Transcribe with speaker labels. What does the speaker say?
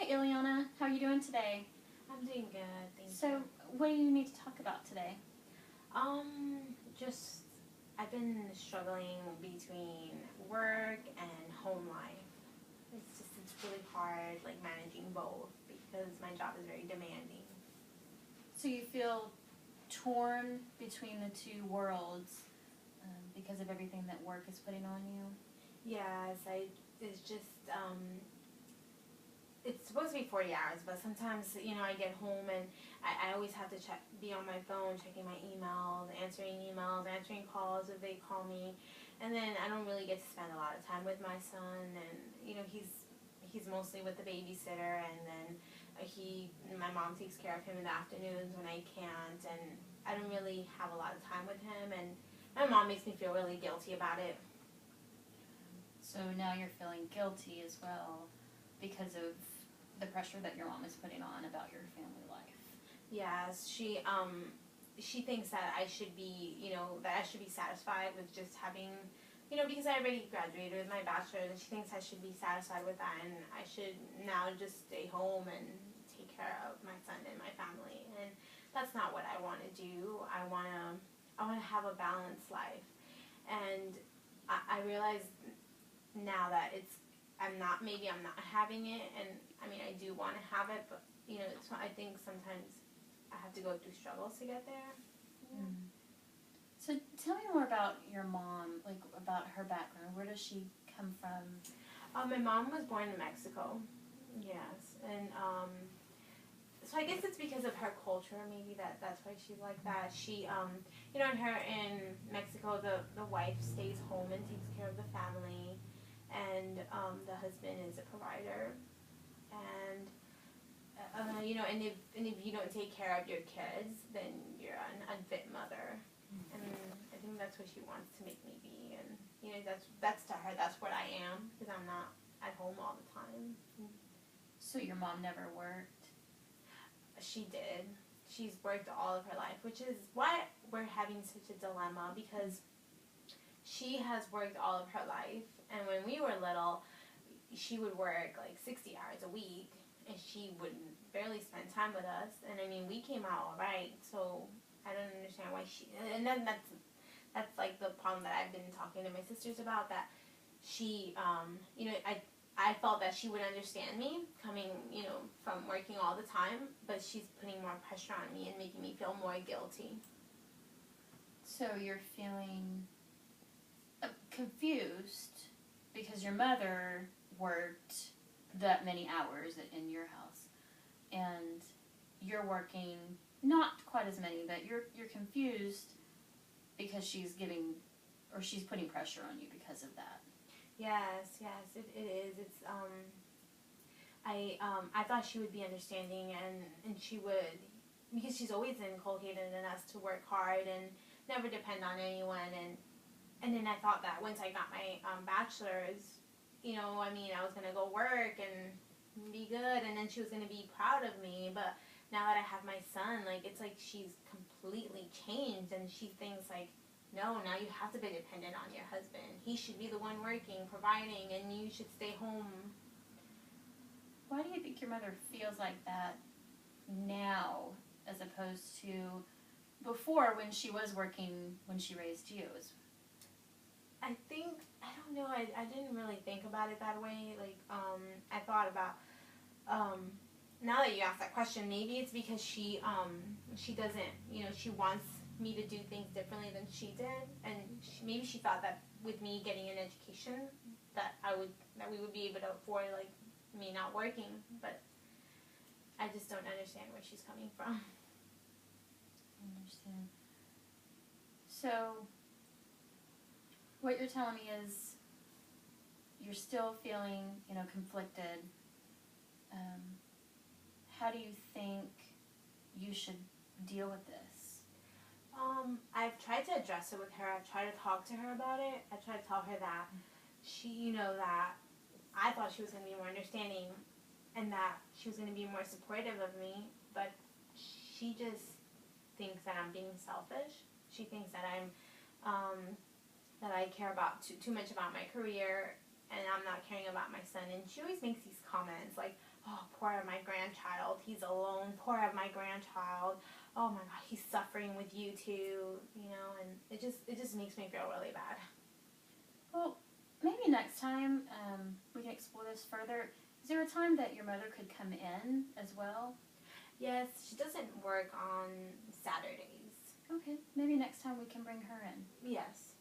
Speaker 1: Ileana. How are you doing today?
Speaker 2: I'm doing good, thank
Speaker 1: So,
Speaker 2: you.
Speaker 1: what do you need to talk about today?
Speaker 2: Just I've been struggling between work and home life. It's really hard, like managing both because my job is very demanding.
Speaker 1: So you feel torn between the two worlds because of everything that work is putting on you?
Speaker 2: Yes, it's just it's supposed to be 40 hours, but sometimes, I get home and I always have to be on my phone, checking my emails, answering calls if they call me. And then I don't really get to spend a lot of time with my son. And, he's mostly with the babysitter. And then my mom takes care of him in the afternoons when I can't. And I don't really have a lot of time with him. And my mom makes me feel really guilty about it.
Speaker 1: So now you're feeling guilty as well because of the pressure that your mom is putting on about your family life.
Speaker 2: Yes, she thinks that I should be, satisfied with just having, because I already graduated with my bachelor's, and she thinks I should be satisfied with that, and I should now just stay home and take care of my son and my family. And that's not what I want to do. I want to have a balanced life. And I realize now that I'm not having it, and I mean, I do want to have it, but, I think sometimes I have to go through struggles to get there. Yeah.
Speaker 1: Mm. So tell me more about your mom, like about her background. Where does she come from?
Speaker 2: My mom was born in Mexico, yes, and so I guess it's because of her culture, maybe that's why she's like that. She, in Mexico, the wife stays home and takes care of the family, and the husband is a provider. And and if you don't take care of your kids, then you're an unfit mother. And I think that's what she wants to make me be. And that's to her. That's what I am, because I'm not at home all the time.
Speaker 1: So your mom never worked?
Speaker 2: She did. She's worked all of her life, which is why we're having such a dilemma, because she has worked all of her life, and when we were little, she would work like 60 hours a week, and she would barely spend time with us. And I mean, we came out all right, so I don't understand why and then that's like the problem that I've been talking to my sisters about, that she, I felt that she would understand me coming, from working all the time, but she's putting more pressure on me and making me feel more guilty.
Speaker 1: So you're feeling confused because your mother worked that many hours in your house, and you're working not quite as many, but you're confused because she's putting pressure on you because of that.
Speaker 2: Yes, it is. It's I thought she would be understanding, and she would, because she's always inculcated in us to work hard and never depend on anyone. And then I thought that once I got my bachelor's, I was going to go work and be good, and then she was going to be proud of me. But now that I have my son, it's like she's completely changed, and she thinks no, now you have to be dependent on your husband. He should be the one working, providing, and you should stay home.
Speaker 1: Why do you think your mother feels like that now as opposed to before, when she was working, when she raised you?
Speaker 2: I don't know, I didn't really think about it that way. I thought about, now that you asked that question, maybe it's because she doesn't, she wants me to do things differently than she did, and maybe she thought that with me getting an education that we would be able to afford me not working, but I just don't understand where she's coming from.
Speaker 1: I understand. So what you're telling me is you're still feeling, conflicted. How do you think you should deal with this?
Speaker 2: I've tried to address it with her. I've tried to talk to her about it. I tried to tell her that she, that I thought she was going to be more understanding and that she was going to be more supportive of me, but she just thinks that I'm being selfish. She thinks that that I care about too much about my career, and I'm not caring about my son. And she always makes these comments like, oh, poor of my grandchild, he's alone, poor of my grandchild, oh my god, he's suffering with you too, you know, and it just makes me feel really bad.
Speaker 1: Well, maybe next time we can explore this further. Is there a time that your mother could come in as well?
Speaker 2: Yes, she doesn't work on Saturdays.
Speaker 1: Okay, maybe next time we can bring her in.
Speaker 2: Yes.